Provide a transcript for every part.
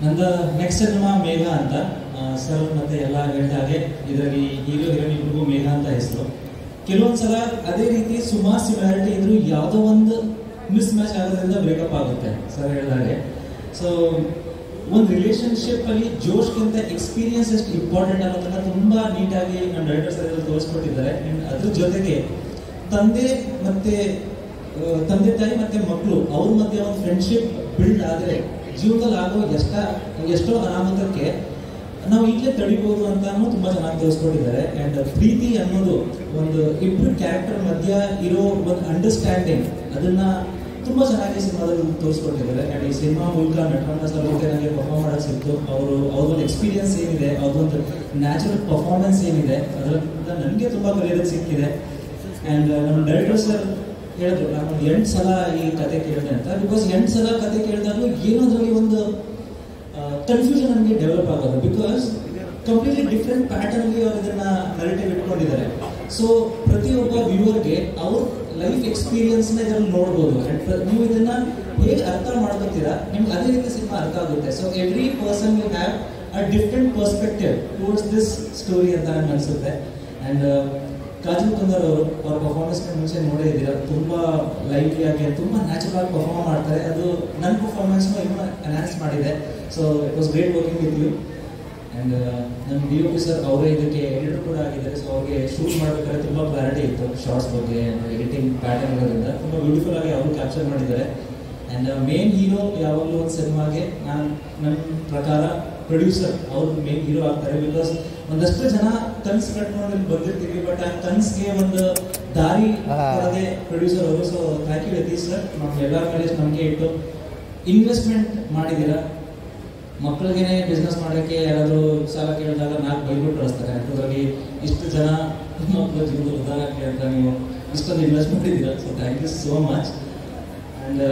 ನಂದು next cinema ಮೇಘ ಅಂತ sir ಮತ್ತೆ ಎಲ್ಲ ಹೇಳಿದ ಹಾಗೆ ಇದರಲ್ಲಿ ಹೀರೋ ಹೀರೋಯಿನ್ ಇಬ್ಬರಿಗೂ ಮೇಘ ಅಂತ ಹೆಸರು. ಕೆಲವೊಂದ್ಸಲ ಅದೇ ರೀತಿ ಸುಮಾರು ಸಿಮಿಲಾರಿಟಿ ಇದ್ರು ಯಾವುದೋ ಒಂದು ಮಿಸ್ ಮ್ಯಾಚ್ ಆಗೋದ್ರಿಂದ ಬ್ರೇಕಪ್ ಆಗುತ್ತೆ ಸರ್ ಹೇಳಿದ ಹಾಗೆ. ಸೊ ಒಂದು ರಿಲೇಶನ್ಶಿಪ್ ಅಲ್ಲಿ ಜೋಶ್ಗಿಂತ ಎಕ್ಸ್ಪೀರಿಯನ್ಸ್ ಎಷ್ಟು ಇಂಪಾರ್ಟೆಂಟ್ ಅನ್ನೋದನ್ನ ತುಂಬಾ ನೀಟಾಗಿ ನಮ್ಮ ಡೈರೆಕ್ಟರ್ ಸರ್ ತೋರಿಸ್ಕೊಟ್ಟಿದ್ದಾರೆ. ಅದ್ರ ಜೊತೆಗೆ ತಂದೆ ತಾಯಿ ಮತ್ತೆ ಮಕ್ಕಳು ಅವ್ರ ಮಧ್ಯೆ ಒಂದು ಫ್ರೆಂಡ್ಶಿಪ್ ಬಿಲ್ಡ್ ಆದರೆ ಜೀವನದಲ್ಲಿ ಆಗೋ ಎಷ್ಟೋ ಅನಾಹುತಕ್ಕೆ ನಾವು ಈಗಲೇ ತಡಿಬೋದು ಅಂತ ತುಂಬಾ ಚೆನ್ನಾಗಿ ತೋರಿಸ್ಕೊಟ್ಟಿದ್ದಾರೆ. ಅಂಡ್ ಪ್ರೀತಿ ಅನ್ನೋದು ಒಂದು ಇಬ್ಬರು ಕ್ಯಾರೆಕ್ಟರ್ ಮಧ್ಯ ಇರೋ ಒಂದು ಅಂಡರ್ಸ್ಟ್ಯಾಂಡಿಂಗ್ ಅದನ್ನ ತುಂಬಾ ಚೆನ್ನಾಗಿ ಸಿನಿಮಾದಲ್ಲಿ ತೋರಿಸ್ಕೊಟ್ಟಿದ್ದಾರೆ. ಅಂಡ್ ಈ ಸಿನಿಮಾ ಮೂಲಕ ನಟರಾಜ ಸರ್ ಜೊತೆ ನನಗೆ ಪರ್ಫಾರ್ಮ್ ಮಾಡೋಕ್ಕೆ ಸಿಕ್ತು. ಅವ್ರದ್ದೊಂದು ಎಕ್ಸ್ಪೀರಿಯನ್ಸ್ ಏನಿದೆ, ಅವ್ರದ್ದೊಂದು ನ್ಯಾಚುರಲ್ ಪರ್ಫಾರ್ಮೆನ್ಸ್ ಏನಿದೆ ಅದರಿಂದ ನನಗೆ ತುಂಬಾ ಕಲಿಯೋದಕ್ಕೆ ಸಿಕ್ಕಿದೆ. ಅಂಡ್ ನಮ್ಮ ಡೈರೆಕ್ಟರ್ ಸರ್ ಹೇಳಿದ್ರು ನಾನು 8 ಸಲ ಈ ಕತೆ ಕೇಳಿದೆ ಅಂತ. ಬಿಕಾಸ್ 8 ಸಲ ಕತೆ ಕೇಳಿದಾಗಲೂ ಏನೋ ಅದರಲ್ಲಿ ಒಂದು ಕನ್ಫ್ಯೂಷನ್ ನನಗೆ ಡೆವಲಪ್ ಆಗೋದು. ಬಿಕಾಸ್ ಕಂಪ್ಲೀಟ್ಲಿ ಡಿಫ್ರೆಂಟ್ ಪ್ಯಾಟರ್ನ್ಗೆ ಅವ್ರು ಇದನ್ನ ನರೇಟಿವ್ ಇಟ್ಕೊಂಡಿದ್ದಾರೆ. ಸೊ ಪ್ರತಿಯೊಬ್ಬ ವ್ಯೂವರ್ಗೆ ಅವ್ರ ಲೈಫ್ ಎಕ್ಸ್ಪೀರಿಯನ್ಸ್ನ ಇದರಲ್ಲಿ ನೋಡ್ಬೋದು. ನೀವು ಇದನ್ನ ಹೇಗೆ ಅರ್ಥ ಮಾಡ್ಕೊತೀರಾ ನಿಮ್ಗೆ ಅದೇ ರೀತಿ ಸಿನಿಮಾ ಅರ್ಥ ಆಗುತ್ತೆ. So every person will have a different perspective towards this story ಅಂತ ನನಗೆ ಅನಿಸುತ್ತೆ. ಆ್ಯಂಡ್ ಕಾಜಲ್ ಕುಂದರ್ ಅವರು ಅವ್ರ ಪರ್ಫಾರ್ಮೆನ್ಸ್ ಮುಂಚೆ ನೋಡೇ ಇದ್ದೀರಾ. ತುಂಬ ಲೈವ್ಲಿ ಆಗಿ ತುಂಬ ನ್ಯಾಚುರಲ್ ಆಗಿ ಪರ್ಫಾರ್ಮ್ ಮಾಡ್ತಾರೆ. ಅದು ನನ್ನ ಪರ್ಫಾರ್ಮೆನ್ಸ್ನ ಇನ್ನೂ ಎನ್ಹಾನ್ಸ್ ಮಾಡಿದೆ. So it was great working with you. And ನಮ್ಮ DOP ಸರ್ ಅವರೇ ಇದಕ್ಕೆ ಎಡಿಟರ್ ಕೂಡ ಆಗಿದ್ದಾರೆ. ಸೊ ಅವ್ರಿಗೆ ಶೂಟ್ ಮಾಡಬೇಕಾದ್ರೆ ತುಂಬ ಕ್ಲಾರಿಟಿ ಇತ್ತು ಶಾರ್ಟ್ಸ್ ಬಗ್ಗೆ, ಎಡಿಟಿಂಗ್ ಪ್ಯಾಟರ್ನ್ ಇರೋದ್ರಿಂದ ತುಂಬ ಬ್ಯೂಟಿಫುಲ್ ಆಗಿ ಅವರು ಕ್ಯಾಪ್ಚರ್ ಮಾಡಿದ್ದಾರೆ. ಆ್ಯಂಡ್ ಮೇನ್ ಹೀರೋ ಯಾವಾಗಲೂ ಒಂದು ಸಿನಿಮಾಗೆ ನನ್ನ ಪ್ರಕಾರ ಪ್ರೊಡ್ಯೂಸರ್ ಅವರು ಮೇನ್ ಹೀರೋ ಆಗ್ತಾರೆ. ಬಿಕಾಸ್ ಒಂದಷ್ಟು ಜನ ಕನ್ಸು ಕಟ್ಕೊಂಡು ಇಲ್ಲಿ ಬಂದಿರ್ತೀವಿ, ಬಟ್ ಆ ಕನ್ಸ್ಗೆ ಒಂದು ದಾರಿ ಕೊಡದೆ ಪ್ರೊಡ್ಯೂಸರ್ ಅವರು. So thank you Yatish sir, ನಮ್ಮ ಎಲ್ಲರ ಮೇಲೆ ನಂಬಿಕೆ ಇಟ್ಟು ಇನ್ವೆಸ್ಟ್ಮೆಂಟ್ ಮಾಡಿದ್ದೀರಾ. ಮಕ್ಕಳಿಗೇನೆ ಬಿಸ್ನೆಸ್ ಮಾಡೋಕ್ಕೆ ಯಾರಾದರೂ ಸಾಲ ಕೇಳಿದಾಗ 4 ಬೈಬಿಟ್ಟು ಕಳಿಸ್ತಾರೆ. ಅದರಲ್ಲಿ ಇಷ್ಟು ಜನ ಮಕ್ಕಳು ಜೀವನದ ಉದಾಹರಣೆ ಅಂತ ನೀವು ಇಷ್ಟೊಂದು ಇನ್ವೆಸ್ಟ್ ಮಾಡಿದ್ದೀರಾ. So thank you so much. And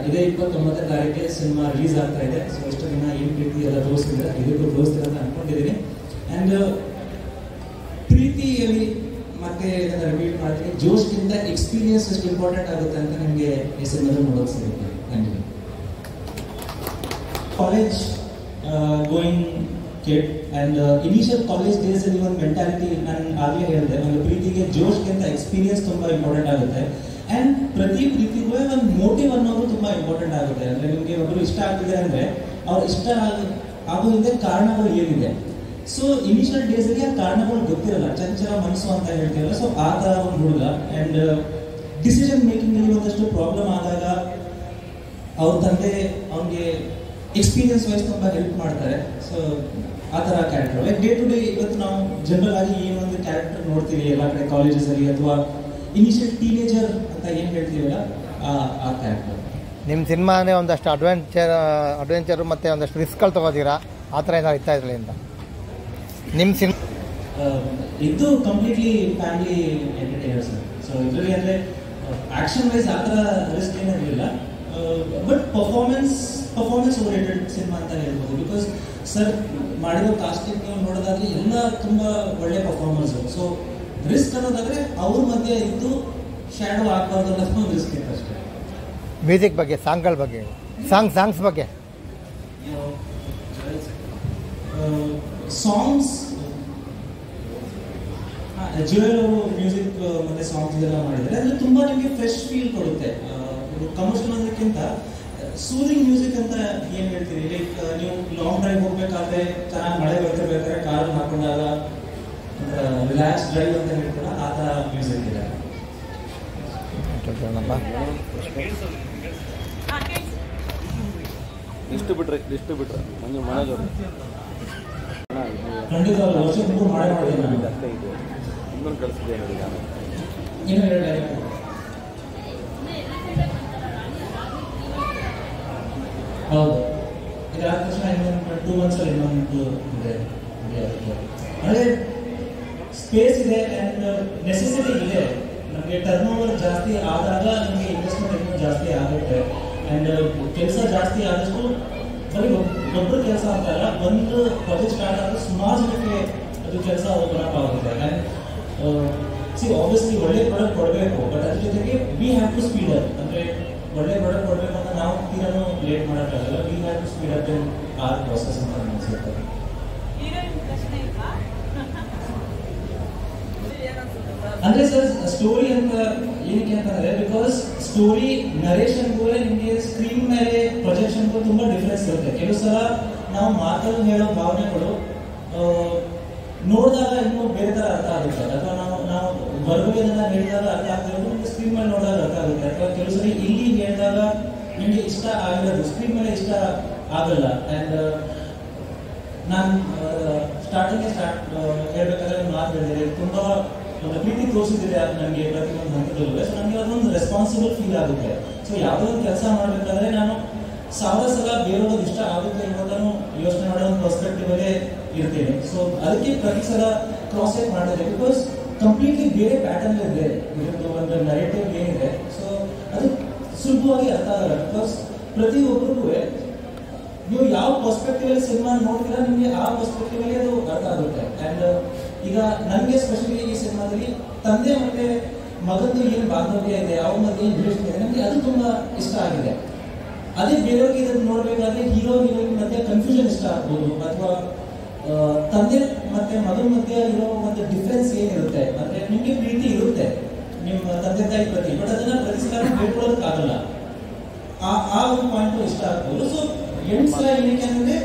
ಇದೇ 29ನೇ ತಾರೀಕಿಗೆ ಸಿನಿಮಾ ರಿಲೀಸ್ ಆಗ್ತಾ ಇದೆ. ಸೊ ಇಷ್ಟು ದಿನ ಏನು ಪ್ರೀತಿ ಎಲ್ಲ ತೋರಿಸ್ತಿದ್ರೆ ಇದಕ್ಕೂ ತೋರಿಸ್ತೀರ ಅಂತ ಅಂದ್ಕೊಂಡಿದ್ದೀನಿ. ಆ್ಯಂಡ್ ಪ್ರೀತಿಯಲ್ಲಿ ಮತ್ತೆ ಇದನ್ನು ರಿಪೀಟ್ ಮಾಡ್ತೀನಿ, ಜೋಶ್ಗಿಂತ ಎಕ್ಸ್ಪೀರಿಯನ್ಸ್ ಎಷ್ಟು ಇಂಪಾರ್ಟೆಂಟ್ ಆಗುತ್ತೆ ಅಂತ ನಿಮಗೆ ಈ ಸಿನಿಮಾದಲ್ಲಿ ನೋಡೋಕೆ ಸಿಗುತ್ತೆ. Thank you. College going kid and initial college ಡೇಸಲ್ಲಿ ಒಂದು ಮೆಂಟಾಲಿಟಿ ನಾನು ಆಗಲೇ ಹೇಳಿದೆ, ಒಂದು ಪ್ರೀತಿಗೆ ಜೋಶ್ಗಿಂತ ಎಕ್ಸ್ಪೀರಿಯನ್ಸ್ ತುಂಬ ಇಂಪಾರ್ಟೆಂಟ್ ಆಗುತ್ತೆ. ಆ್ಯಂಡ್ ಪ್ರತಿ ಪ್ರೀತಿಗೂ ಒಂದು ಮೋಟಿವ್ ಅನ್ನೋದು ತುಂಬ ಇಂಪಾರ್ಟೆಂಟ್ ಆಗುತ್ತೆ. ಅಂದರೆ ನಿಮಗೆ ಒಬ್ಬರು ಇಷ್ಟ ಆಗ್ತಿದೆ ಅಂದರೆ ಅವ್ರು ಇಷ್ಟ ಆಗೋ ಹಿಂದೆ ಕಾರಣಗಳು ಏನಿದೆ. ಸೊ ಇನಿಷಿಯಲ್ ಡೇಸಲ್ಲಿ ಆ ಕಾರಣಗಳು ಗೊತ್ತಿರಲ್ಲ, ಚಂಚಲ ಮನಸ್ಸು ಅಂತ ಹೇಳ್ತೀವಲ್ಲ. ಸೊ ಆ ಥರ ಒಂದು ಹುಡುಗ. ಆ್ಯಂಡ್ ಡಿಸಿಷನ್ ಮೇಕಿಂಗಲ್ಲಿ ಒಂದಷ್ಟು ಪ್ರಾಬ್ಲಮ್ ಆದಾಗ ಅವ್ರ ತಂದೆ ಅವ್ನಿಗೆ ಎಕ್ಸ್ಪೀರಿಯನ್ಸ್ ವೈಸ್ ತುಂಬ ಹೆಲ್ಪ್ ಮಾಡ್ತಾರೆ. ಸೊ ಆ ಥರ character like day to day ಇವತ್ತು ನಾವು ಜನರಲ್ ಆಗಿ ಈ ಒಂದು ಕ್ಯಾರೆಕ್ಟರ್ ನೋಡ್ತೀವಿ ಎಲ್ಲ ಕಡೆ ಕಾಲೇಜಸಲ್ಲಿ, ಅಥವಾ ಇನಿಷಿಯಲ್ ಟೀನೇಜರ್ ಅಂತ ಏನು ಹೇಳ್ತೀವಲ್ಲ ಆ ಕ್ಯಾರೆಕ್ಟರ್. ನಿಮ್ಮ ಸಿನಿಮಾನೇ ಒಂದಷ್ಟು ಅಡ್ವೆಂಚರು ಮತ್ತು ಒಂದಷ್ಟು ರಿಸ್ಕ್ಗಳು ತೊಗೋತೀರಾ, ಆ ಥರ ಏನಾದ್ರು ಇರ್ತಾ ಇರಲಿ ಅಂತ ನಿಮ್ಮ ಸಿನಿಮಾ? ಇದು completely family entertainer sir. So ಇದರಲ್ಲಿ ಅಂದರೆ ಆ್ಯಕ್ಷನ್ ವೈಸ್ ಆ ಥರ ರಿಸ್ಕ್ ಏನಿರಲಿಲ್ಲ. ಬಟ್ ಪರ್ಫಾರ್ಮೆನ್ಸ್ ಓರಿಯೆಂಟೆಡ್ ಸಿನಿಮಾ ಅಂತ ಹೇಳ್ಬೋದು. ಬಿಕಾಸ್ ಸರ್ ಮಾಡಿರೋ ಕಾಸ್ಟಿಂಗ್ ನೋಡೋದಾದ್ರೆ ಎಲ್ಲ ತುಂಬ ಒಳ್ಳೆ ಪರ್ಫಾರ್ಮೆನ್ಸು. ಸೊ ರಿಸ್ಕ್ ಅನ್ನೋದಾದರೆ ಅವ್ರ ಮಧ್ಯೆ ಇದ್ದು ಶ್ಯಾಡೋ ಆಗಬಾರ್ದು ಅನ್ನೋದು ಒಂದು ರಿಸ್ಕ್ ಇತ್ತು ಅಷ್ಟೇ. ಮ್ಯೂಸಿಕ್ ಬಗ್ಗೆ, ಸಾಂಗ್ಗಳ ಬಗ್ಗೆ, ಸಾಂಗ್ಸ್ ಬಗ್ಗೆ, ಸಾಂಗ್ಸ್ ಜುವೆಲ್ ಅವರು ಮ್ಯೂಸಿಕ್ ಮತ್ತೆ ಸಾಂಗ್ಸ್ ಎಲ್ಲ ಮಾಡಿದ್ದಾರೆ. ಅದು ತುಂಬ ನಿಮಗೆ ಫ್ರೆಶ್ ಫೀಲ್ ಕೊಡುತ್ತೆ. ಕಮರ್ಷಿಯಲ್ ಅನ್ನೋದಕ್ಕಿಂತ ಸೂದಿಂಗ್ ಮ್ಯೂಸಿಕ್ ಅಂತ ಏನು ಹೇಳ್ತೀವಿ, ಲೈಕ್ ನೀವು ಲಾಂಗ್ ಡ್ರೈವ್ ಹೋಗ್ಬೇಕಾದ್ರೆ ಚೆನ್ನಾಗಿ ಮಳೆ ಬರ್ತಿರ್ಬೇಕಾದ್ರೆ ಕಾರ್ ಹಾಕೊಂಡಾಗ ರಿಲ್ಯಾಕ್ಸ್ ಡ್ರೈವ್ ಅಂತ ಹೇಳ್ತೀರ, ಆ ಥರ ಮ್ಯೂಸಿಕ್ ಇದೆ. ಲಿಸ್ಟ್ ಬಿಟ್ರೆ ಮಂಜು ಮನೋಜ್ ಅವರು ಖಂಡಿತ ವರ್ಷ ತುಂಬ ಮಾಡಿದ್ದೀನಿ ನಾನು. ಇನ್ನೊಂದು ಕಳಿಸಿದೆ ನೋಡಿ ನಾನು. ಇನ್ನೂ ಎರಡು ಹೌದು, ಇದಾದ ತಕ್ಷಣ ಇನ್ನೊಂದು 2 ಮಂತ್ಸಲ್ಲಿ ಇನ್ನೊಂದು ಇದೆ. ಅಂದರೆ ಸ್ಪೇಸ್ ಇದೆ ಆ್ಯಂಡ್ ನೆಸೆಸಿಟಿ ಇದೆ. ನಮಗೆ ಟರ್ನ್ ಓವರ್ ಜಾಸ್ತಿ ಆದಾಗ ನಮಗೆ ಇನ್ವೆಸ್ಟ್ಮೆಂಟ್ ಇನ್ನೂ ಜಾಸ್ತಿ ಆಗುತ್ತೆ. ಆ್ಯಂಡ್ ಕೆಲಸ ಜಾಸ್ತಿ ಆದಷ್ಟು ಬರೀ ಒಬ್ಬರು ಕೆಲಸ ಅಂತಲ್ಲ, ಒಂದು ಪ್ರಾಜೆಕ್ಟ್ ಸ್ಟಾರ್ಟ್ ಆದರೂ ಸುಮಾರು ಜನಕ್ಕೆ ಅದು ಕೆಲಸ ಓಪನ್ ಆಗುತ್ತೆ. ಆ್ಯಂಡ್ ಆಬ್ವಿಯಸ್ಲಿ ಒಳ್ಳೆ ಪ್ರಾಡಕ್ಟ್ ಕೊಡಬೇಕು, ಬಟ್ ಅದ್ರ ಜೊತೆಗೆ we have to speed up. ಅಂದರೆ ಒಳ್ಳೆ ಪ್ರಾಡಕ್ಟ್ ಕೊಡಬೇಕು ಅಂತ ನಾವು ತೀರನು ಲೇಟ್ ಮಾಡೋಕ್ಕಾಗಲ್ಲ. We have to speed up in our process ಅಂತ ಅನಿಸುತ್ತೆ. ಅಂದ್ರೆ ಸರ್ ಸ್ಟೋರಿ ಅಂತ ಏನಕ್ಕೆ ಅಂತಂದ್ರೆ ಬಿಕಾಸ್ ಸ್ಟೋರಿ ನರೇಷನ್ಗೂ ನಿಮಗೆ ಸ್ಕ್ರೀನ್ ಮೇಲೆ ಪ್ರೊಜೆಕ್ಷನ್ಗೂ ತುಂಬಾ ಡಿಫ್ರೆನ್ಸ್ ಇರುತ್ತೆ. ಕೆಲವು ಸಲ ನಾವು ಮಾತಲ್ಲಿ ಹೇಳೋ ಭಾವನೆಗಳು ನೋಡಿದಾಗ ಇನ್ನೂ ಬೇರೆ ತರ ಅರ್ಥ ಆಗುತ್ತೆ, ಅಥವಾ ನಾವು ಹೊರಗೆ ಹೇಳಿದಾಗ ಅರ್ಥ ಆಗ್ತಿರೋದು ನಿಮಗೆ ಸ್ಕ್ರೀನ್ ಮೇಲೆ ನೋಡಿದಾಗ ಅರ್ಥ ಆಗುತ್ತೆ, ಅಥವಾ ಕೆಲವು ಸರಿ ಇಲ್ಲಿ ಹೇಳಿದಾಗ ನಿಮಗೆ ಇಷ್ಟ ಆಗಿರೋದು ಸ್ಕ್ರೀನ್ ಮೇಲೆ ಇಷ್ಟ ಆಗಲ್ಲ. ಅಂಡ್ ನಾನು ಸ್ಟಾರ್ಟ್ ಹೇಳ್ಬೇಕಾದ್ರೆ ಮಾತು ಹೇಳಿದ್ರೆ ತುಂಬಾ ಒಂದು ಪ್ರೀತಿ ತೋರಿಸಿದ್ರೆ ನನಗೆ ಪ್ರತಿಯೊಂದು ಹಂತದಲ್ಲೂ. ಸೊ ನನಗೆ ಅದೊಂದು ರೆಸ್ಪಾನ್ಸಿಬಲ್ ಫೀಲ್ ಆಗುತ್ತೆ. ಸೊ ಯಾವುದೋ ಒಂದು ಕೆಲಸ ಮಾಡಬೇಕಾದ್ರೆ ನಾನು 1000 ಸಲ ಬೇರೆಯವ್ರಿಗೆ ಇಷ್ಟ ಆಗುತ್ತೆ ಅನ್ನೋದನ್ನು ಯೋಚನೆ ಮಾಡೋ ಒಂದು ಪರ್ಸ್ಪೆಕ್ಟಿವ್ ಅಲ್ಲೇ ಇರ್ತೇನೆ. ಸೊ ಅದಕ್ಕೆ ಪ್ರತಿ ಸಲ ಕ್ರಾಸ್ ಚೆಕ್ ಮಾಡಿದೆ, ಬಿಕಾಸ್ ಕಂಪ್ಲೀಟ್ಲಿ ಬೇರೆ ಪ್ಯಾಟರ್ನ್ ಇದೆ ಇದೊಂದು ಒಂದು ನರೇಟಿವ್ ಏನಿದೆ. ಸೊ ಅದು ಸುಲಭವಾಗಿ ಅರ್ಥ ಆಗಲ್ಲ, ಬಿಕಾಸ್ ಪ್ರತಿಯೊಬ್ಬರಿಗೂ ನೀವು ಯಾವ ಪರ್ಸ್ಪೆಕ್ಟಿವ್ ಅಲ್ಲಿ ಸಿನಿಮಾ ನೋಡ್ತೀರಾ ನಿಮಗೆ ಆ ಪರ್ಸ್ಪೆಕ್ಟಿವ್ ಅಲ್ಲಿ ಅದು ಅರ್ಥ ಆಗುತ್ತೆ. ಅಂಡ್ ಈಗ ನನಗೆ ಸ್ಪೆಷಲಿ ಈ ಸಿನಿಮಾದಲ್ಲಿ ತಂದೆ ಮತ್ತೆ ಮಗಂದು ಏನು ಬಾಂಧವ್ಯ ಇದೆ, ಅವ್ರ ಮಧ್ಯೆ ಏನು ರಿಲೇಷನ್ ಇದೆ, ನನಗೆ ಅದು ತುಂಬಾ ಇಷ್ಟ ಆಗಿದೆ. ಅದೇ ಬೇರೆಯವ್ರಿಗೆ ಇದನ್ನು ನೋಡ್ಬೇಕಾದ್ರೆ ಹೀರೋ ಹೀರೋಯಿನ್ ಮಧ್ಯೆ ಕನ್ಫ್ಯೂಷನ್ ಇಷ್ಟ ಆಗ್ಬೋದು, ಅಥವಾ ತಂದೆ ಮತ್ತೆ ಮಗನ ಮಧ್ಯೆ ಇರೋ ಒಂದು ಡಿಫ್ರೆನ್ಸ್ ಏನಿರುತ್ತೆ. ಅಂದ್ರೆ ನಿಮಗೆ ಪ್ರೀತಿ ಇರುತ್ತೆ ನಿಮ್ಮ ತಂದೆ ತಾಯಿ ಪ್ರತಿ, ಬಟ್ ಅದನ್ನ ಪ್ರತಿ ಸಲ ಹೇಳ್ಕೊಳ್ಳೋದಕ್ಕಾಗಲ್ಲ. ಆ ಒಂದು ಪಾಯಿಂಟ್ ಇಷ್ಟ ಆಗ್ಬೋದು. ಸೊ ಎಂಟು ಸಲ ಏನಕ್ಕೆ ಅಂದ್ರೆ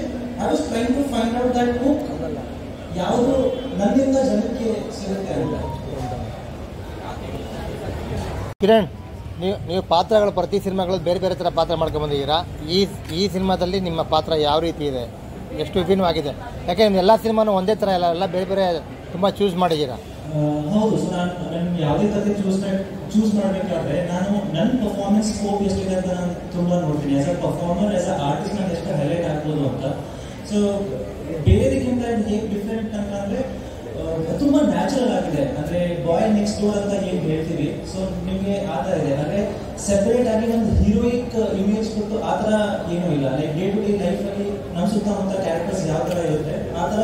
I was trying to find out that book ಯಾವುದು ನನ್ನಿಂದ ಜನಕ್ಕೆ ಸಿಗುತ್ತೆ ಅಂತ. ಕಿರಣ್, ನೀವು ಪಾತ್ರಗಳು ಪ್ರತಿ ಸಿನಿಮಾಗಳು ಬೇರೆ ಬೇರೆ ಥರ ಪಾತ್ರ ಮಾಡ್ಕೊಂಡ್ಬಂದಿದ್ದೀರಾ. ಈ ಸಿನಿಮಾದಲ್ಲಿ ನಿಮ್ಮ ಪಾತ್ರ ಯಾವ ರೀತಿ ಇದೆ, ಎಷ್ಟು ವಿಭಿನ್ನವಾಗಿದೆ? ಯಾಕೆಂದ್ರೆ ಎಲ್ಲ ಸಿನಿಮಾನು ಒಂದೇ ಥರ ಎಲ್ಲ ಬೇರೆ ಬೇರೆ ತುಂಬ ಚೂಸ್ ಮಾಡಿದ್ದೀರಾ. ಹೌದು. ಸೊ ನಾನು ಯಾವುದೇ ಕಥೆ ಚೂಸ್ ಮಾಡಬೇಕಾದ್ರೆ ನಾನು ನನ್ನ ಪರ್ಫಾರ್ಮೆನ್ಸ್ ಸ್ಕೋಪ್ ಎಷ್ಟಿದೆ ಅಂತ ನಾನು ತುಂಬಾ ನೋಡ್ತೀನಿ. As a performer, as a artist ನಾನು ಎಷ್ಟು ಹೈಲೈಟ್ ಆಗ್ಬೋದು ಅಂತ. ಸೊ ಬೇರೆದಕ್ಕಿಂತ ಹೇಗೆ ಡಿಫ್ರೆಂಟ್ ಅಂತಂದ್ರೆ ತುಂಬಾ ನ್ಯಾಚುರಲ್ ಆಗಿದೆ. ಅಂದ್ರೆ ಬಾಯ್ ನೆಕ್ಸ್ಟ್ ಡೋರ್ ಅಂತ ಏನ್ ಹೇಳ್ತೀವಿ, ಸೊ ನಿಮ್ಗೆ ಆ ತರ ಇದೆ. ಅಂದ್ರೆ ಸೆಪರೇಟ್ ಆಗಿ ಒಂದು ಹೀರೋಯಿಕ್ ಇಮೇಜ್ ಕೊಟ್ಟು ಆ ತರ ಏನೂ ಇಲ್ಲ. Like day to day life ಅಲ್ಲಿ ನಮ್ಮ ಸುತ್ತಮುತ್ತ ಕ್ಯಾರೆಕ್ಟರ್ಸ್ ಯಾವ ತರ ಇರುತ್ತೆ ಆ ತರ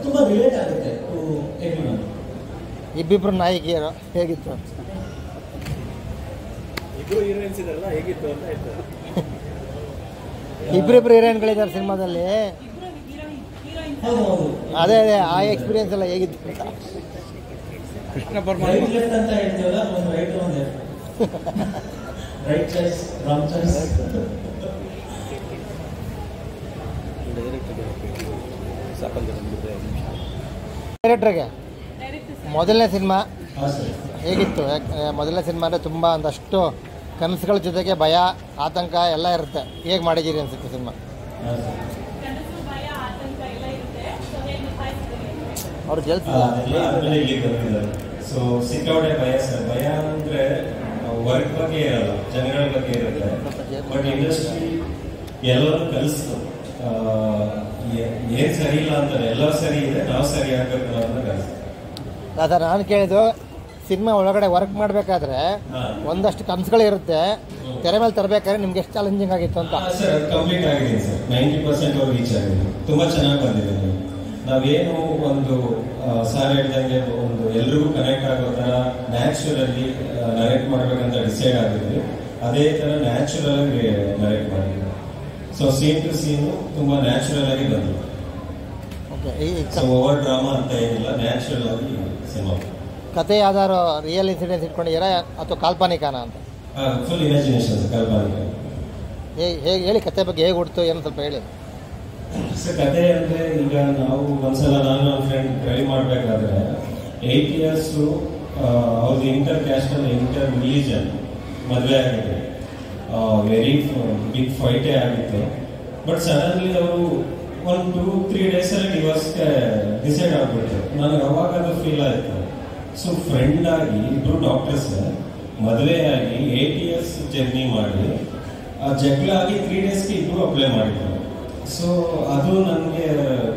ತುಂಬಾ ರಿಲೇಟ್ ಆಗುತ್ತೆ ಟು ಎವ್ರಿವನ್. ಇಬ್ಬಿಬ್ರು ನಾಯಕಿಯರು ಹೇಗಿತ್ತು? ಇಬ್ರು ಹೀರೋಯಿನ್ಸ್ ಇದಾರಲ್ಲ ಹೇಗಿತ್ತು ಅಂತ ಹೇಳ್ತಾರೆ. ಇಬ್ಬರಿಬ್ರು ಹೀರೋಯಿನ್ಗಳಿದ್ದಾರೆ ಸಿನಿಮಾದಲ್ಲಿ. ಹೌದು. ಅದೇ ಆ ಎಕ್ಸ್ಪೀರಿಯನ್ಸ್ ಎಲ್ಲ ಹೇಗಿತ್ತು ಅಂತ. ಕೃಷ್ಣ ರೈಟ್ ಲೆಫ್ಟ್ ಅಂತ ಹೇಳ್ತೀವಲ್ಲ, ಒಂದು ರೈಟ್ ಒಂದು left, right choice wrong choice. ಡೈರೆಕ್ಟರ್ಗೆ ಮೊದಲನೇ ಸಿನಿಮಾ ಹೇಗಿತ್ತು? ಮೊದಲನೇ ಸಿನಿಮಾ ಅಂದರೆ ತುಂಬ ಒಂದಷ್ಟು ಕನಸುಗಳ ಜೊತೆಗೆ ಭಯ, ಆತಂಕ ಎಲ್ಲ ಇರುತ್ತೆ. ಹೇಗೆ ಮಾಡಿದ್ದೀರಿ ಅನ್ಸುತ್ತೆ ಸಿನಿಮಾ? ಅವ್ರು ಸೊ ಸಿಕ್ಕಾಪಟ್ಟೆ ಭಯ ಸರ್. ಭಯ ಅಂದ್ರೆ ವರ್ಕ್ ಬಗ್ಗೆ ಇರಲ್ಲ, ಜನಗಳ ಬಗ್ಗೆ ಇರುತ್ತೆ. ಬಟ್ ಇಂಡಸ್ಟ್ರಿ ಎಲ್ಲರೂ ಕಲಿಸ್ತು ಏನ್ ಸರಿ ಇಲ್ಲ ಅಂತಾರೆ, ಎಲ್ಲ ಸರಿ ಇದೆ, ನಾವು ಸರಿ ಆಗ್ಬೇಕು ಅನ್ನೋದನ್ನ ಕಲಿಸ್ತು. ಅದ ನಾನು ಕೇಳಿದ್ದು, ಸಿನಿಮಾ ಒಳಗಡೆ ವರ್ಕ್ ಮಾಡಬೇಕಾದ್ರೆ ಒಂದಷ್ಟು ಕನಸುಗಳು ಇರುತ್ತೆ, ತೆರೆ ಮೇಲೆ ತರಬೇಕಾದ್ರೆ ನಿಮ್ಗೆ ಎಷ್ಟು ಚಾಲೆಂಜಿಂಗ್ ಆಗಿತ್ತು ಅಂತ? ಸರ್ ಅದು ಕಂಪ್ಲೀಟ್ ಆಗಿದೆ ಸರ್. 90% ರೀಚ್ ಆಗಿದೆ, ತುಂಬಾ ಚೆನ್ನಾಗಿ ಬಂದಿದೆ. ನಾವೇನು ಒಂದು ಸಾರ್ ಹೇಳ್ದಂಗೆ ಒಂದು ಎಲ್ರಿಗೂ ಕನೆಕ್ಟ್ ಆಗೋ ತರ ನ್ಯಾಚುರಲಿ ನರೇಟ್ ಮಾಡ್ಬೇಕಂತ ಡಿಸೈಡ್ ಆಗಿದ್ವಿ. ಅದೇ ತರ ನ್ಯಾಚುರಲ್ ಆಗಿ ನರೇಟ್ ಮಾಡಿದ್ವಿ. ಸೊ ಸೀನ್ ಟು ಸೀನ್ ತುಂಬಾ ನ್ಯಾಚುರಲ್ ಆಗಿ ಬಂದಿದೆ. ಸೊ ಓವರ್ ಡ್ರಾಮಾ ಅಂತ ಏನಿಲ್ಲ, ನ್ಯಾಚುರಲ್ ಆಗಿ ಸಿನಿಮಾ. ಕತೆ ಯಾವ್ದಾರು ರಿಯಲ್ ಇನ್ಸಿಡೆನ್ಸ್ ಇಟ್ಕೊಂಡಿದ್ದೀರಾ ಅಥವಾ ಕಾಲ್ಪನಿಕನ ಅಂತ? ಫುಲ್ ಇಮ್ಯಾಜಿನೇಷನ್ ಕಾಲ್ಪನಿಕ. ಹೇಗೆ ಹೇಳಿ, ಕತೆ ಬಗ್ಗೆ ಹೇಗೆ ಹುಡ್ತು ಏನು ಸ್ವಲ್ಪ ಹೇಳಿ. ಸರ್ ಕತೆ ಅಂದ್ರೆ ಈಗ ನಾವು ಒಂದ್ಸಲ ನಾನು ನನ್ನ ಫ್ರೆಂಡ್ ಟ್ರೈ ಮಾಡ್ಬೇಕಾದ್ರೆ 8 years ಅವ್ರದ್ದು ಇಂಟರ್ ಕ್ಯಾಸ್ಟ್ ಅಲ್ಲಿ ಇಂಟರ್ ರಿಲಿಜನ್ ಮದುವೆ ಆಗಿದೆ. ವೆರಿ ಬಿಗ್ ಫೈಟೇ ಆಗಿತ್ತು. ಬಟ್ ಸಡನ್ಲಿ ಅವರು ಒಂದು 2-3 days ಅಲ್ಲಿ ಡಿವೋರ್ಸ್ಗೆ ಡಿಸೈಡ್ ಆಗ್ಬಿಟ್ರು. ನನಗೆ ಅವಾಗ ಅದು ಫೀಲ್ ಆಯ್ತು. ಸೊ ಫ್ರೆಂಡ್ ಆಗಿ ಇಬ್ರು ಡಾಕ್ಟರ್ಸ್ ಮದುವೆ ಆಗಿ 8 years ಜರ್ನಿ ಮಾಡಿ ಜಗಳ ಆಗಿ 3 daysಗೆ ಇಬ್ರು ಅಪ್ಲೈ ಮಾಡಿದ್ರು. ಸೊ ಅದು ನನಗೆ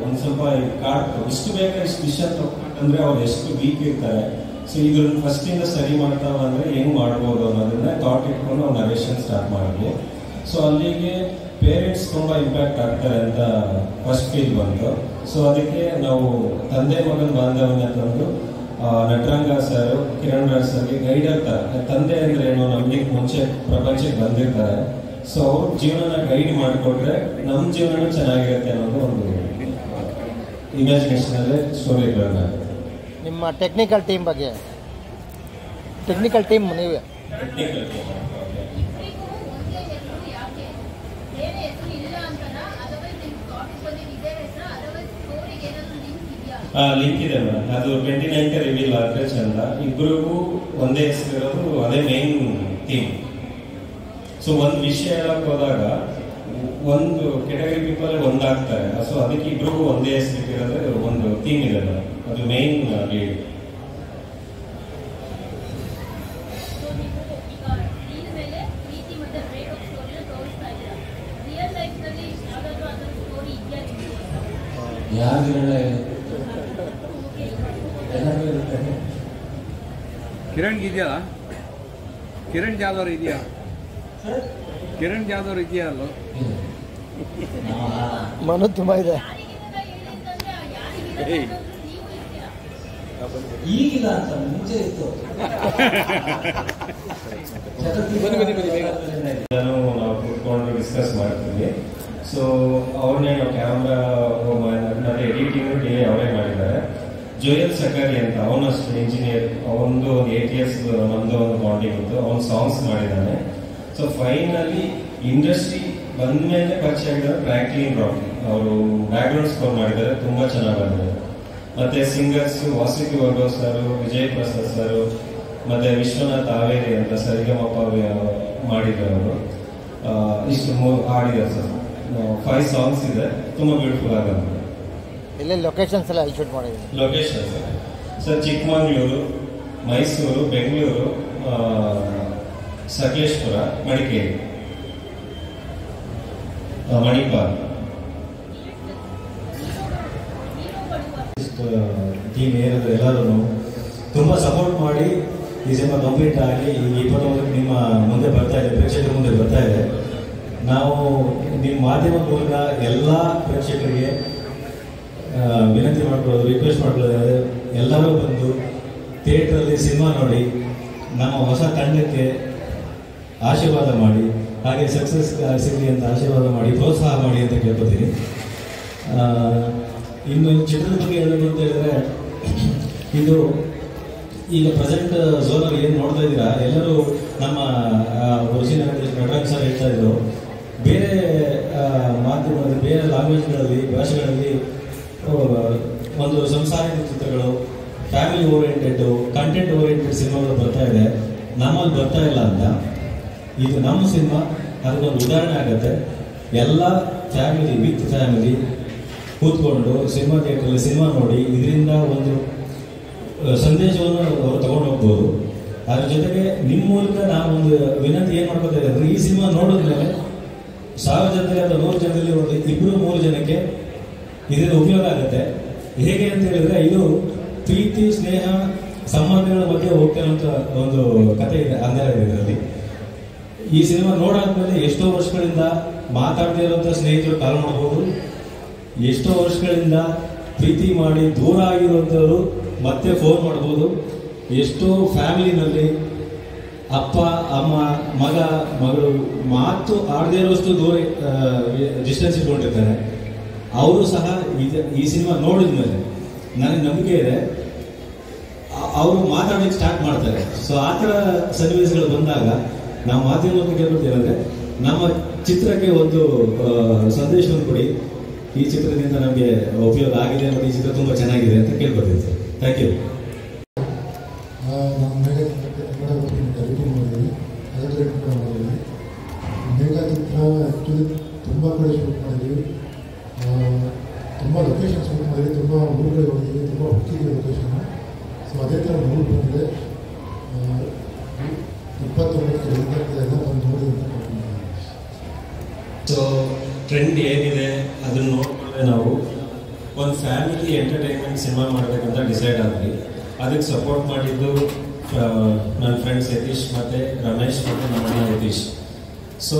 ಒಂದು ಸ್ವಲ್ಪ ಕಾಡ್ತು. ಇಷ್ಟು ಬೇಗ ಇಷ್ಟು ಡಿಸಿಷನ್ ತಗೊಂಡ್ರೆ ಅವ್ರು ಎಷ್ಟು ವೀಕ್ ಇರ್ತಾರೆ. ಸೊ ಇದ್ರನ್ನ ಫಸ್ಟ್ ಇಂದ ಸರಿ ಮಾಡ್ತಾ ಬಂದ್ರೆ ಹೆಂಗ್ ಮಾಡ್ಬೋದು ಅನ್ನೋದನ್ನ ಥಾಟ್ ಇಟ್ಕೊಂಡು ನಾವು ನರೇಷನ್ ಸ್ಟಾರ್ಟ್ ಮಾಡಿದ್ವಿ. ಸೊ ಅಲ್ಲಿಗೆ ಪೇರೆಂಟ್ಸ್ ತುಂಬಾ ಇಂಪ್ಯಾಕ್ಟ್ ಆಗ್ತಾರೆ ಅಂತ ಫಸ್ಟ್ ಫೀಲ್ ಬಂತು. ಸೊ ಅದಕ್ಕೆ ನಾವು ತಂದೆ ಮಗನ ಬಾಂಧವ್ಯನ ತಂದು ನಟರಂಗ ಸರ್, ಕಿರಣ್ ರಾಜ್ ಸರ್ಗೆ ಗೈಡ್ ಆಗ್ತಾರೆ. ತಂದೆ ಅಂದ್ರೆ ಏನು, ನಮ್ಗೆ ಮುಂಚೆ ಪ್ರಪಂಚಕ್ಕೆ ಬಂದಿರ್ತಾರೆ. ಸೊ ಅವ್ರ ಜೀವನನ ಗೈಡ್ ಮಾಡಿಕೊಟ್ರೆ ನಮ್ಮ ಜೀವನ ಚೆನ್ನಾಗಿರುತ್ತೆ ಅನ್ನೋದು ಒಂದು ಇಮ್ಯಾಜಿನೇಷನ್ ಅಲ್ಲೇ ಸ್ಟೋರಿಗಳನ್ನ. ನಿಮ್ಮ ಟೆಕ್ನಿಕಲ್ ಟೀಮ್ ಬಗ್ಗೆ, ಟೆಕ್ನಿಕಲ್ ಟೀಮ್ ನೀವೇ ಟೆಕ್ನಿಕಲ್ ಟೀಮ್ ಲಿಂಕ್ ಇದೆ ಮೇಡಮ್. ಅದು 29ಕ್ಕೆ ರಿವೀಲ್ ಆದರೆ ಚಂದ. ಇಬ್ಬರಿಗೂ ಒಂದೇ ಹೆಸರಿರೋದು, ಅದೇ ಮೇನ್ ಥೀಮ್. ಸೊ ಒಂದು ವಿಷಯ ಹೇಳಕ್ ಹೋದಾಗ ಒಂದು ಕೆಟಗರಿ ಪೀಪಲ್ ಒಂದಾಗ್ತಾರೆ. ಸೊ ಅದಕ್ಕೆ ಇಬ್ರಿಗೂ ಒಂದೇ ಹೆಸರಿಟ್ಟಿರೋದ್ರೆ ಒಂದು ಥೀಮ್ ಇದೆ ಮೇಡಮ್, ಅದು ಮೇನ್ ಲೀಡ್. ಕಿರಣ್ ಇದೆಯಲ್ಲ, ಕಿರಣ್ ಜಾದವ್ ಇದೆಯಾ? ಕಿರಣ್ ಜಾದವ್ ಇದೆಯಾ ಅಲ್ಲ? ಮನು ತುಂಬಾ ಇದೆ. ಈಗಿಲ್ಲ ಅಂತ ಮುಂಚೆ ಇತ್ತು. ನಾವು ಕೂತ್ಕೊಂಡು ಡಿಸ್ಕಸ್ ಮಾಡ್ತೀವಿ. ಸೊ ಅವ್ರನ್ನೇ ನಾವು ಕ್ಯಾಮ್ರಾ ಮತ್ತೆ ಎಡಿಟಿಂಗ್ ಅವರೇ ಮಾಡಿದ್ದಾರೆ. ಜೋಯಲ್ ಸಕಾರಿ ಅಂತ, ಅವನು ಅಷ್ಟು ಇಂಜಿನಿಯರ್, ಅವನದು ಒಂದು 8 years ನಮ್ದು ಒಂದು ಬಾಂಡಿಂಗ್ ಇತ್ತು. ಅವನು ಸಾಂಗ್ಸ್ ಮಾಡಿದ್ದಾನೆ. ಸೊ ಫೈನಲಿ ಇಂಡಸ್ಟ್ರಿ ಬಂದ್ಮೇಲೆ ಪರಿಚಯ ಆಗಿದ್ದಾರೆ ಫ್ರಾಂಕ್ಲಿನ್ ರಾಕಿ. ಅವರು ಬ್ಯಾಕ್ಗ್ರೌಂಡ್ ಸ್ಕೋರ್ ಮಾಡಿದ್ದಾರೆ, ತುಂಬಾ ಚೆನ್ನಾಗಿ ಬಂದಿದೆ. ಮತ್ತೆ ಸಿಂಗರ್ಸ್ ವಾಸುಕಿ ವರ್ಗವ್ ಸರ್, ವಿಜಯ್ ಪ್ರಸಾದ್ ಸರ್, ಮತ್ತೆ ವಿಶ್ವನಾಥ್ ಹಾವೇರಿ ಅಂತ ಸರಿಗಮಪ ಮಾಡಿದವರು. ಇಷ್ಟು ಹಾಡಿದ್ದಾರೆ ಸರ್. 5 songs ಇದೆ, ತುಂಬಾ ಬ್ಯೂಟಿಫುಲ್ ಆಗುತ್ತೆ. ಇಲ್ಲೇ ಲೊಕೇಶನ್ಸ್ ಎಲ್ಲ ಶೂಟ್ ಮಾಡಿದ್ದೀನಿ. Location sir Chikkamagaluru, Mysuru, Bengaluru, Sakleshpur, Madikeri, Manipal. Team ಏನಿದೆ ಎಲ್ಲರೂ ತುಂಬ ಸಪೋರ್ಟ್ ಮಾಡಿ ಈ ಸಿನಿಮಾ ಕಂಪ್ಲೀಟ್ ಆಗಿ ಈ 21 ನಿಮ್ಮ ಮುಂದೆ ಬರ್ತಾ ಇದೆ, ಪ್ರೇಕ್ಷಕರ ಮುಂದೆ ಬರ್ತಾ ಇದೆ. ನಾವು ನಿಮ್ಮ ಮಾಧ್ಯಮದ ಮೂಲಕ ಎಲ್ಲ ಪ್ರೇಕ್ಷಕರಿಗೆ ವಿನಂತಿ ಮಾಡ್ಕೊಳ್ಳೋದು, ರಿಕ್ವೆಸ್ಟ್ ಮಾಡ್ಕೊಳ್ಳೋದು, ಎಲ್ಲರೂ ಬಂದು ಥಿಯೇಟ್ರಲ್ಲಿ ಸಿನಿಮಾ ನೋಡಿ ನಮ್ಮ ಹೊಸ ತಂಡಕ್ಕೆ ಆಶೀರ್ವಾದ ಮಾಡಿ, ಹಾಗೆ ಸಕ್ಸಸ್ ಸಿಗಲಿ ಅಂತ ಆಶೀರ್ವಾದ ಮಾಡಿ, ಪ್ರೋತ್ಸಾಹ ಮಾಡಿ ಅಂತ ಕೇಳ್ಕೊತೀನಿ. ಇನ್ನು ಚಿತ್ರದ ಬಗ್ಗೆ ಹೇಳೋದು ಅಂತ ಹೇಳಿದ್ರೆ, ಇದು ಈಗ ಪ್ರೆಸೆಂಟ್ ಝೋನಲ್ಲಿ ಏನು ನೋಡ್ತಾ ಇದ್ದೀರಾ, ಎಲ್ಲರೂ ನಮ್ಮ ಒರಿಜಿನಲ್ ನಟರಾಜ್ ಸರ್ ಹೇಳ್ತಾ ಇದ್ರು, ಬೇರೆ ಮಾಧ್ಯಮದಲ್ಲಿ, ಬೇರೆ ಲ್ಯಾಂಗ್ವೇಜ್ಗಳಲ್ಲಿ, ಭಾಷೆಗಳಲ್ಲಿ ಒಂದು ಸಂಸಾರಿಕ ಚಿತ್ರಗಳು, ಫ್ಯಾಮಿಲಿ ಓರಿಯೆಂಟೆಡ್, ಕಂಟೆಂಟ್ ಓರಿಯೆಂಟೆಡ್ ಸಿನಿಮಾಗಳು ಬರ್ತಾ ಇದೆ, ನಮ್ಮಲ್ಲಿ ಬರ್ತಾ ಇಲ್ಲ ಅಂತ. ಇದು ನಮ್ಮ ಸಿನಿಮಾ ಅದಕ್ಕೊಂದು ಉದಾಹರಣೆ ಆಗುತ್ತೆ. ಎಲ್ಲ ಫ್ಯಾಮಿಲಿ ವಿತ್ ಫ್ಯಾಮಿಲಿ ಕೂತ್ಕೊಂಡು ಸಿನಿಮಾ ಥಿಯೇಟ್ರಲ್ಲಿ ಸಿನಿಮಾ ನೋಡಿ ಇದರಿಂದ ಒಂದು ಸಂದೇಶವನ್ನು ಅವರು ತಗೊಂಡು ಹೋಗ್ಬೋದು. ಅದ್ರ ಜೊತೆಗೆ ನಿಮ್ಮ ಮೂಲಕ ನಾವು ಒಂದು ವಿನಂತಿ ಏನು ಮಾಡ್ಕೋತಾ ಇದ್ದೀವಿ ಅಂದರೆ, ಈ ಸಿನಿಮಾ ನೋಡಿದ್ಮೇಲೆ 1000 ಜನದಲ್ಲಿ ಅಥವಾ 100 ಜನದಲ್ಲಿ ಒಂದು 2-3 ಜನಕ್ಕೆ ಇದರಿಂದ ಉಪಯೋಗ ಆಗುತ್ತೆ. ಹೇಗೆ ಅಂತ ಹೇಳಿದ್ರೆ, ಇದು ಪ್ರೀತಿ, ಸ್ನೇಹ, ಸಂಬಂಧಗಳ ಬಗ್ಗೆ ಹೋಗ್ತಿರೋಂಥ ಒಂದು ಕಥೆ ಇದೆ ಅಂಧಾರ ಇದರಲ್ಲಿ. ಈ ಸಿನಿಮಾ ನೋಡಾದ್ಮೇಲೆ ಎಷ್ಟೋ ವರ್ಷಗಳಿಂದ ಮಾತಾಡ್ತಾ ಇರುವಂಥ ಸ್ನೇಹಿತರು ಕಾಲ್ ಮಾಡ್ಬೋದು, ಎಷ್ಟೋ ವರ್ಷಗಳಿಂದ ಪ್ರೀತಿ ಮಾಡಿ ದೂರ ಆಗಿರುವಂಥವ್ರು ಮತ್ತೆ ಫೋನ್ ಮಾಡ್ಬೋದು, ಎಷ್ಟೋ ಫ್ಯಾಮಿಲಿನಲ್ಲಿ ಅಪ್ಪ ಅಮ್ಮ ಮಗ ಮಗಳು ಮಾತು ಆಡದೇ ಇರೋಷ್ಟು ದೂರ ಡಿಸ್ಟೆನ್ಸ್ ಇಟ್ಕೊಂಡಿರ್ತಾರೆ. ಅವರು ಸಹ ಈ ಸಿನಿಮಾ ನೋಡಿದ ಮೇಲೆ ನನಗೆ ನಂಬಿಕೆ ಇದೆ, ಅವರು ಮಾತಾಡೋಕ್ಕೆ ಸ್ಟಾರ್ಟ್ ಮಾಡ್ತಾರೆ. ಸೊ ಆ ಥರ ಸನ್ನಿವೇಶಗಳು ಬಂದಾಗ ನಾವು ಮಾಧ್ಯಮವನ್ನು ಕೇಳ್ಕೊಳ್ತೇವೆ ಅಂದರೆ, ನಮ್ಮ ಚಿತ್ರಕ್ಕೆ ಒಂದು ಸಂದೇಶವನ್ನು ಕೊಡಿ, ಈ ಚಿತ್ರದಿಂದ ನಮಗೆ ಉಪಯೋಗ ಆಗಿದೆ ಮತ್ತು ಈ ಚಿತ್ರ ತುಂಬ ಚೆನ್ನಾಗಿದೆ ಅಂತ ಕೇಳ್ಕೊಳ್ತೀವಿ ಸರ್. Thank you. ನಮ್ಮ ಮೇಘ ಎಡಿಟಿಂಗ್ ಮಾಡಿದ್ವಿ, ಅದರಲ್ಲಿ ಕೂಡ ಮಾಡಿದ್ವಿ. ಮೇಘ ಚಿತ್ರ ಆ್ಯಕ್ಚುಲಿ ತುಂಬ ಕಡೆ ಶೂಟ್ ಮಾಡಿದ್ವಿ, ತುಂಬ ಲೊಕೇಶನ್ ಶೂಟ್ ಮಾಡಿದ್ವಿ, ತುಂಬ ಊರುಗಳಿಗೆ ಹೋಗಿದ್ವಿ, ತುಂಬ ಹುಡುಕಿದ್ವಿ ಲೊಕೇಶನ್. ಸೊ ಅದೇ ಥರ ಮೂರು ಬಂದಿದೆ. 29 ಎಲ್ಲ ಬಂದು ನೋಡಿ ಅಂತ ಕೊಟ್ಟಿದ್ದೀವಿ. ಸೊ ಟ್ರೆಂಡ್ ಏನಿದೆ ಅದನ್ನು ನೋಡಿದ್ರೆ ನಾವು ಒಂದು ಫ್ಯಾಮಿಲಿ ಎಂಟರ್ಟೈನ್ಮೆಂಟ್ ಸಿನಿಮಾ ಮಾಡಬೇಕಂತ ಡಿಸೈಡ್ ಆದ್ವಿ. ಅದಕ್ಕೆ ಸಪೋರ್ಟ್ ಮಾಡಿದ್ದು ನನ್ನ ಫ್ರೆಂಡ್ಸ್ ಯತೀಶ್ ಮತ್ತು ರಮೇಶ್ ಮತ್ತು ನಮ್ಮಣ್ಣ ಯತೀಶ್. ಸೊ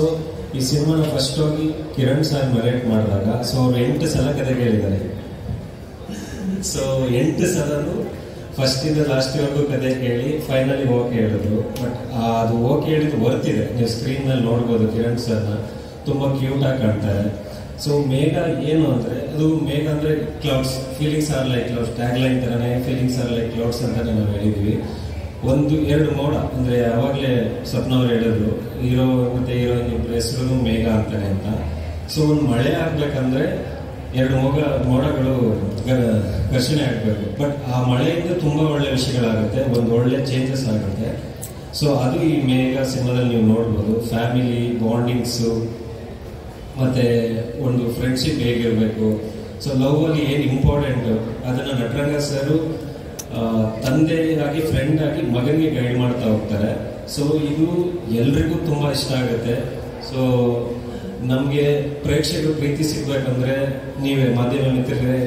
ಈ ಸಿನಿಮಾನ ಫಸ್ಟ್ ಹೋಗಿ ಕಿರಣ್ ಸರ್ ನರೇಟ್ ಮಾಡಿದಾಗ, ಸೊ ಅವ್ರು 8 ಸಲ ಕತೆ ಕೇಳಿದ್ದಾರೆ. ಸೊ 8 ಸಲನೂ ಫಸ್ಟಿಂದ ಲಾಸ್ಟ್ವರೆಗೂ ಕತೆ ಕೇಳಿ ಫೈನಲಿ ಓಕೆ ಹೇಳಿದ್ರು. ಬಟ್ ಅದು ಓಕೆ ಹೇಳಿದ್ದು ವರ್ತಿದೆ. ನೀವು ಸ್ಕ್ರೀನ್ನಲ್ಲಿ ನೋಡ್ಬೋದು ಕಿರಣ್ ಸರ್ನ, ತುಂಬ ಕ್ಯೂಟಾಗಿ ಕಾಣ್ತಾರೆ. ಸೊ ಮೇಘ ಏನು ಅಂದರೆ, ಅದು ಮೇಘ ಅಂದರೆ clouds, feelings are like clouds, tag line ಥರನೇ ಫೀಲಿಂಗ್ಸ್ ಆರ್ ಲೈಕ್ ಕ್ಲೌಡ್ಸ್ ಅಂತಲೇ ನಾವು ಹೇಳಿದ್ವಿ. 1-2 ಮೋಡ ಅಂದರೆ ಆವಾಗಲೇ ಸ್ವಪ್ನ ಅವ್ರು ಹೇಳಿದ್ರು, ಹೀರೋ ಮತ್ತು ಹೀರೋಯಿನ್ ಇಬ್ಬರು ಹೆಸರು ಮೇಘ ಅಂತಾನೆ ಅಂತ. ಸೊ ಒಂದು ಮಳೆ ಆಗ್ಬೇಕಂದ್ರೆ 2 ಮೋಡಗಳು ಘರ್ಷಣೆ ಆಗಬೇಕು. ಬಟ್ ಆ ಮಳೆಯಿಂದ ತುಂಬ ಒಳ್ಳೆ ವಿಷಯಗಳಾಗುತ್ತೆ, ಒಂದು ಒಳ್ಳೆ ಚೇಂಜಸ್ ಆಗುತ್ತೆ. ಸೊ ಅದು ಈ ಮೇಘ ಸಿನಿಮಾದಲ್ಲಿ ನೀವು ನೋಡ್ಬೋದು. ಫ್ಯಾಮಿಲಿ ಬಾಂಡಿಂಗ್ಸು ಮತ್ತು ಒಂದು ಫ್ರೆಂಡ್ಶಿಪ್ ಹೇಗಿರಬೇಕು, ಸೊ ಲವ್ವಲ್ಲಿ ಏನು ಇಂಪಾರ್ಟೆಂಟು ಅದನ್ನು ನಟರಂಗ ಸರು ತಂದೆಯಾಗಿ ಫ್ರೆಂಡ್ ಆಗಿ ಮಗನಿಗೆ ಗೈಡ್ ಮಾಡ್ತಾ ಹೋಗ್ತಾರೆ. ಸೊ ಇದು ಎಲ್ರಿಗೂ ತುಂಬ ಇಷ್ಟ ಆಗುತ್ತೆ. ಸೊ ನಮಗೆ ಪ್ರೇಕ್ಷಕರು ಪ್ರೀತಿ ಸಿಗ್ಬೇಕಂದ್ರೆ ನೀವೇ ಮಾಧ್ಯಮ ಮಿತ್ರರೇ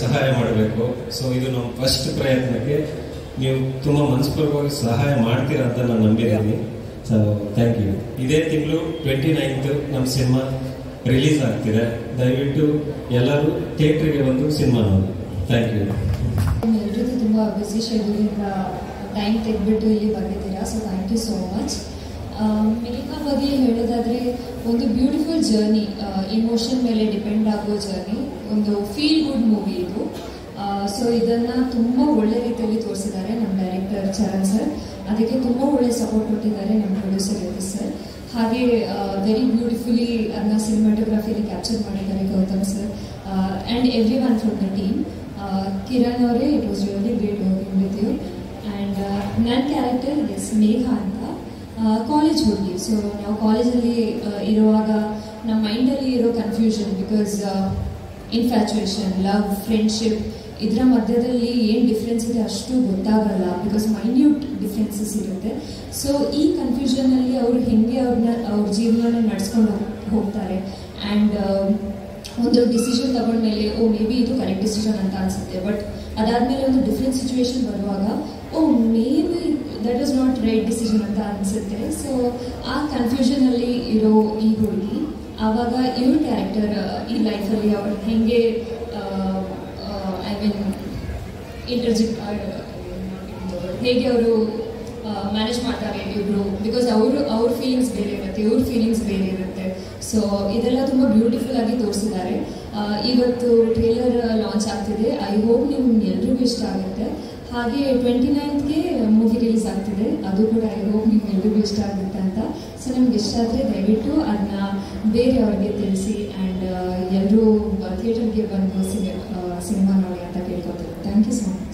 ಸಹಾಯ ಮಾಡಬೇಕು. ಸೊ ಇದು ನಮ್ಮ ಫಸ್ಟ್ ಪ್ರಯತ್ನಕ್ಕೆ ನೀವು ತುಂಬ ಮನಸ್ಪೂರ್ವಕವಾಗಿ ಸಹಾಯ ಮಾಡ್ತೀರಾ ಅಂತ ನಾನು ನಂಬಿದ್ದೀನಿ. So thank you. ಇದೇ ತಿಂಗಳು 29th ನಮ್ಮ ಸಿನಿಮಾ ರಿಲೀಸ್ ಆಗ್ತಿದೆ. ದಯವಿಟ್ಟು ಎಲ್ಲರೂ ಥಿಯೇಟ್ರಿಗೆ ಬಂದು ಸಿನಿಮಾ ನೋಡಿ. Thank you. ಎಲ್ರಿಗೂ ತುಂಬ ಬ್ಯುಸಿ ಶೆಡ್ಯೂಲಿಂದ ಟೈಮ್ ತೆಗೆದ್ಬಿಟ್ಟು ಇಲ್ಲಿ ಬಂದಿದ್ದೀರಾ. So thank you so much. Megha ಬಗ್ಗೆ ಹೇಳೋದಾದರೆ ಒಂದು ಬ್ಯೂಟಿಫುಲ್ ಜರ್ನಿ, ಇಮೋಷನ್ ಮೇಲೆ ಡಿಪೆಂಡ್ ಆಗೋ ಜರ್ನಿ, ಒಂದು ಫೀಲ್ ಗುಡ್ ಮೂವಿ ಇದು. ಸೊ ಇದನ್ನು ತುಂಬ ಒಳ್ಳೆ ರೀತಿಯಲ್ಲಿ ತೋರಿಸಿದ್ದಾರೆ ನಮ್ಮ ಡೈರೆಕ್ಟರ್ ಚರಣ್ ಸರ್. ಅದಕ್ಕೆ ತುಂಬ ಒಳ್ಳೆ ಸಪೋರ್ಟ್ ಕೊಟ್ಟಿದ್ದಾರೆ ನಮ್ಮ ಪ್ರೊಡ್ಯೂಸರ್ ಯತೀಶ್ ಸರ್. ಹಾಗೆ ವೆರಿ ಬ್ಯೂಟಿಫುಲಿ ಅದನ್ನ ಸಿನಿಮಾಟೋಗ್ರಫಿಯಲ್ಲಿ ಕ್ಯಾಪ್ಚರ್ ಮಾಡಿದ್ದಾರೆ Gautam sir and everyone from the team. Kiran ಅವರೇ, it was really great working with you. And ನನ್ನ ಕ್ಯಾರೆಕ್ಟರ್ ಎಸ್ ಮೇಘ ಅಂತ, ಕಾಲೇಜ್ ಹುಡುಗಿ. ಸೊ ನಾವು ಕಾಲೇಜಲ್ಲಿ ಇರುವಾಗ ನಮ್ಮ ಮೈಂಡಲ್ಲಿ ಇರೋ confusion, because infatuation, love, friendship, ಇದರ ಮಧ್ಯದಲ್ಲಿ ಏನು ಡಿಫ್ರೆನ್ಸ್ ಇದೆ ಅಷ್ಟು ಗೊತ್ತಾಗಲ್ಲ, ಬಿಕಾಸ್ ಮೈನ್ಯೂಟ್ ಡಿಫ್ರೆನ್ಸಸ್ ಇರುತ್ತೆ. ಸೊ ಈ ಕನ್ಫ್ಯೂಷನಲ್ಲಿ ಅವರು ಹೇಗೆ ಅವ್ರ ಜೀವನ ನಡೆಸ್ಕೊಂಡು ಹೋಗ್ತಾರೆ. ಆ್ಯಂಡ್ ಒಂದು ಡಿಸಿಷನ್ ತಗೊಂಡ್ಮೇಲೆ ಮೇ ಬಿ ಇದು ಕರೆಕ್ಟ್ ಡಿಸಿಷನ್ ಅಂತ ಅನಿಸುತ್ತೆ. ಬಟ್ ಅದಾದಮೇಲೆ ಒಂದು ಡಿಫ್ರೆಂಟ್ ಸಿಚುವೇಶನ್ ಬರುವಾಗ may be that was not right decision ಅಂತ ಅನಿಸುತ್ತೆ. ಸೊ ಆ ಕನ್ಫ್ಯೂಷನಲ್ಲಿ ಇರೋ ಈ ಹುಡುಗಿ ಆವಾಗ ಇವ್ರ ಕ್ಯಾರೆಕ್ಟರ್ ಈ ಲೈಫಲ್ಲಿ ಅವ್ರು ಹೇಗೆ ಐ ಮೀನ್ ಇಂಟರ್ಜೆಕ್ಟ್ ಹೇಗೆ ಅವರು ಮ್ಯಾನೇಜ್ ಮಾಡ್ತಾರೆ ಇವರು, ಬಿಕಾಸ್ ಅವ್ರ ಫೀಲಿಂಗ್ಸ್ ಬೇರೆ ಇರುತ್ತೆ, ಇವ್ರ ಫೀಲಿಂಗ್ಸ್ ಬೇರೆ ಇರುತ್ತೆ. ಸೊ ಇದೆಲ್ಲ ತುಂಬ ಬ್ಯೂಟಿಫುಲ್ ಆಗಿ ತೋರಿಸಿದ್ದಾರೆ. ಇವತ್ತು ಟ್ರೇಲರ್ ಲಾಂಚ್ ಆಗ್ತಿದೆ. ಐ ಹೋಪ್ ನಿಮ್ಗೆ ಎಲ್ರಿಗೂ ಇಷ್ಟ ಆಗುತ್ತೆ. ಹಾಗೆ 29th ಮೂವಿ ರಿಲೀಸ್ ಆಗ್ತಿದೆ, ಅದು ಕೂಡ ಐ ಹೋಪ್ ನಿಮ್ಗೆ ಎಲ್ರಿಗೂ ಇಷ್ಟ ಆಗುತ್ತೆ ಅಂತ. ಸೊ ನಿಮ್ಗೆ ಇಷ್ಟ ಆದರೆ ದಯವಿಟ್ಟು ಅದನ್ನ ಬೇರೆಯವ್ರಿಗೆ ತಿಳಿಸಿ ಆ್ಯಂಡ್ ಎಲ್ಲರೂ ಥಿಯೇಟರ್ಗೆ ಬಂದು ಸಿನಿಮಾ ನೋಡಿ ಅಂತ ಕೇಳ್ಕೊತೀನಿ. Thank you so much.